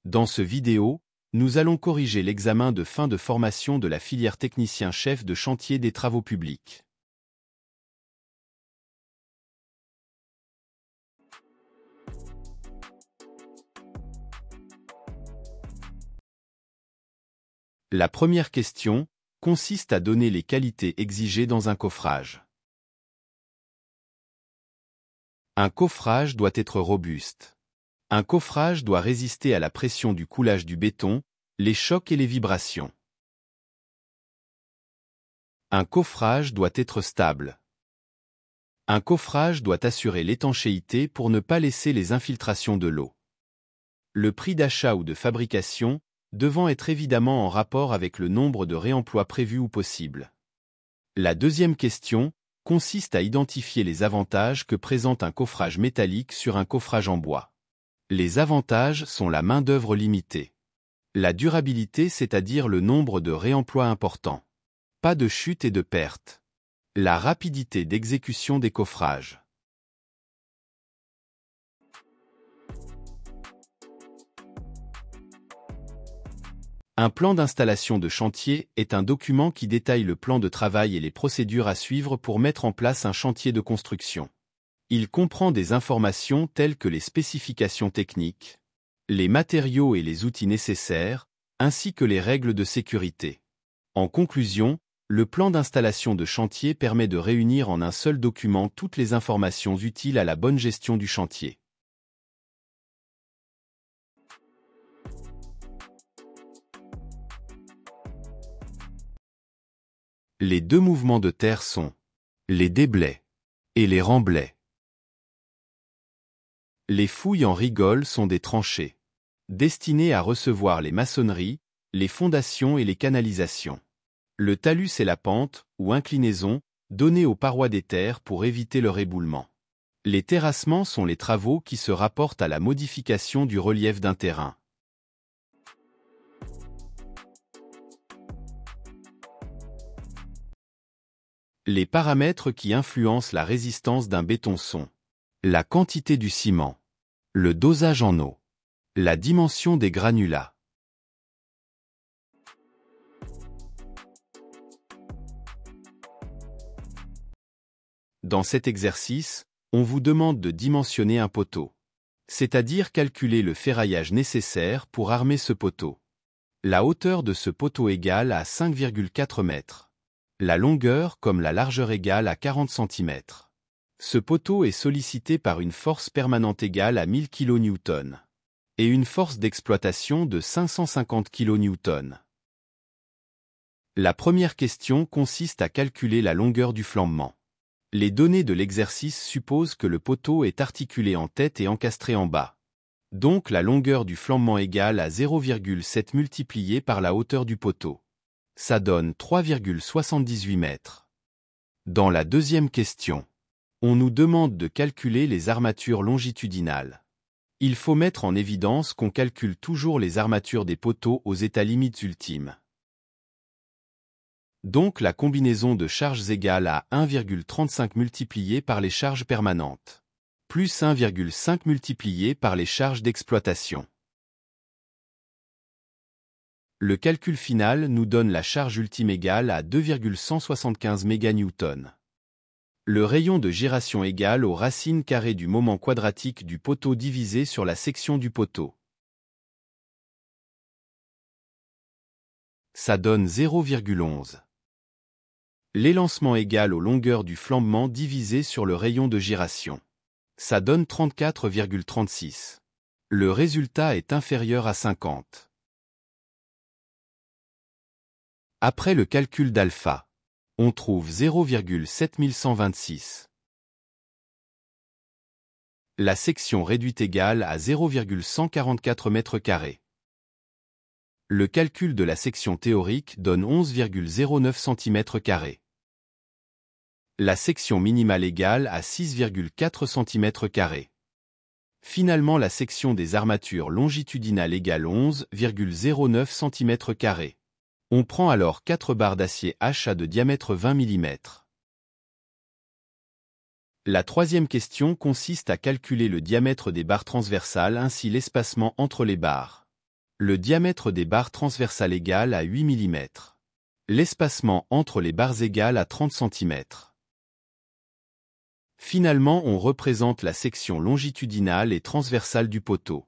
Dans ce vidéo, nous allons corriger l'examen de fin de formation de la filière technicien chef de chantier des travaux publics. La première question consiste à donner les qualités exigées dans un coffrage. Un coffrage doit être robuste. Un coffrage doit résister à la pression du coulage du béton, les chocs et les vibrations. Un coffrage doit être stable. Un coffrage doit assurer l'étanchéité pour ne pas laisser les infiltrations de l'eau. Le prix d'achat ou de fabrication devant être évidemment en rapport avec le nombre de réemplois prévus ou possibles. La deuxième question consiste à identifier les avantages que présente un coffrage métallique sur un coffrage en bois. Les avantages sont la main-d'œuvre limitée. La durabilité, c'est-à-dire le nombre de réemplois important. Pas de chute et de perte. La rapidité d'exécution des coffrages. Un plan d'installation de chantier est un document qui détaille le plan de travail et les procédures à suivre pour mettre en place un chantier de construction. Il comprend des informations telles que les spécifications techniques, les matériaux et les outils nécessaires, ainsi que les règles de sécurité. En conclusion, le plan d'installation de chantier permet de réunir en un seul document toutes les informations utiles à la bonne gestion du chantier. Les deux mouvements de terre sont les déblais et les remblais. Les fouilles en rigole sont des tranchées, destinées à recevoir les maçonneries, les fondations et les canalisations. Le talus est la pente, ou inclinaison, donnée aux parois des terres pour éviter leur éboulement. Les terrassements sont les travaux qui se rapportent à la modification du relief d'un terrain. Les paramètres qui influencent la résistance d'un béton sont la quantité du ciment, le dosage en eau, la dimension des granulats. Dans cet exercice, on vous demande de dimensionner un poteau, c'est-à-dire calculer le ferraillage nécessaire pour armer ce poteau. La hauteur de ce poteau égale à 5,4 mètres. La longueur comme la largeur égale à 40 cm. Ce poteau est sollicité par une force permanente égale à 1000 kN et une force d'exploitation de 550 kN. La première question consiste à calculer la longueur du flambement. Les données de l'exercice supposent que le poteau est articulé en tête et encastré en bas. Donc la longueur du flambement égale à 0,7 multiplié par la hauteur du poteau. Ça donne 3,78 mètres. Dans la deuxième question, on nous demande de calculer les armatures longitudinales. Il faut mettre en évidence qu'on calcule toujours les armatures des poteaux aux états limites ultimes. Donc la combinaison de charges égale à 1,35 multiplié par les charges permanentes, plus 1,5 multiplié par les charges d'exploitation. Le calcul final nous donne la charge ultime égale à 2,175 MN. Le rayon de giration égale aux racines carrées du moment quadratique du poteau divisé sur la section du poteau. Ça donne 0,11. L'élancement égale aux longueurs du flambement divisé sur le rayon de giration. Ça donne 34,36. Le résultat est inférieur à 50. Après le calcul d'alpha, on trouve 0,7126. La section réduite égale à 0,144 m². Le calcul de la section théorique donne 11,09 cm². La section minimale égale à 6,4 cm². Finalement, la section des armatures longitudinales égale 11,09 cm². On prend alors 4 barres d'acier HA de diamètre 20 mm. La troisième question consiste à calculer le diamètre des barres transversales ainsi l'espacement entre les barres. Le diamètre des barres transversales égal à 8 mm. L'espacement entre les barres égal à 30 cm. Finalement, on représente la section longitudinale et transversale du poteau.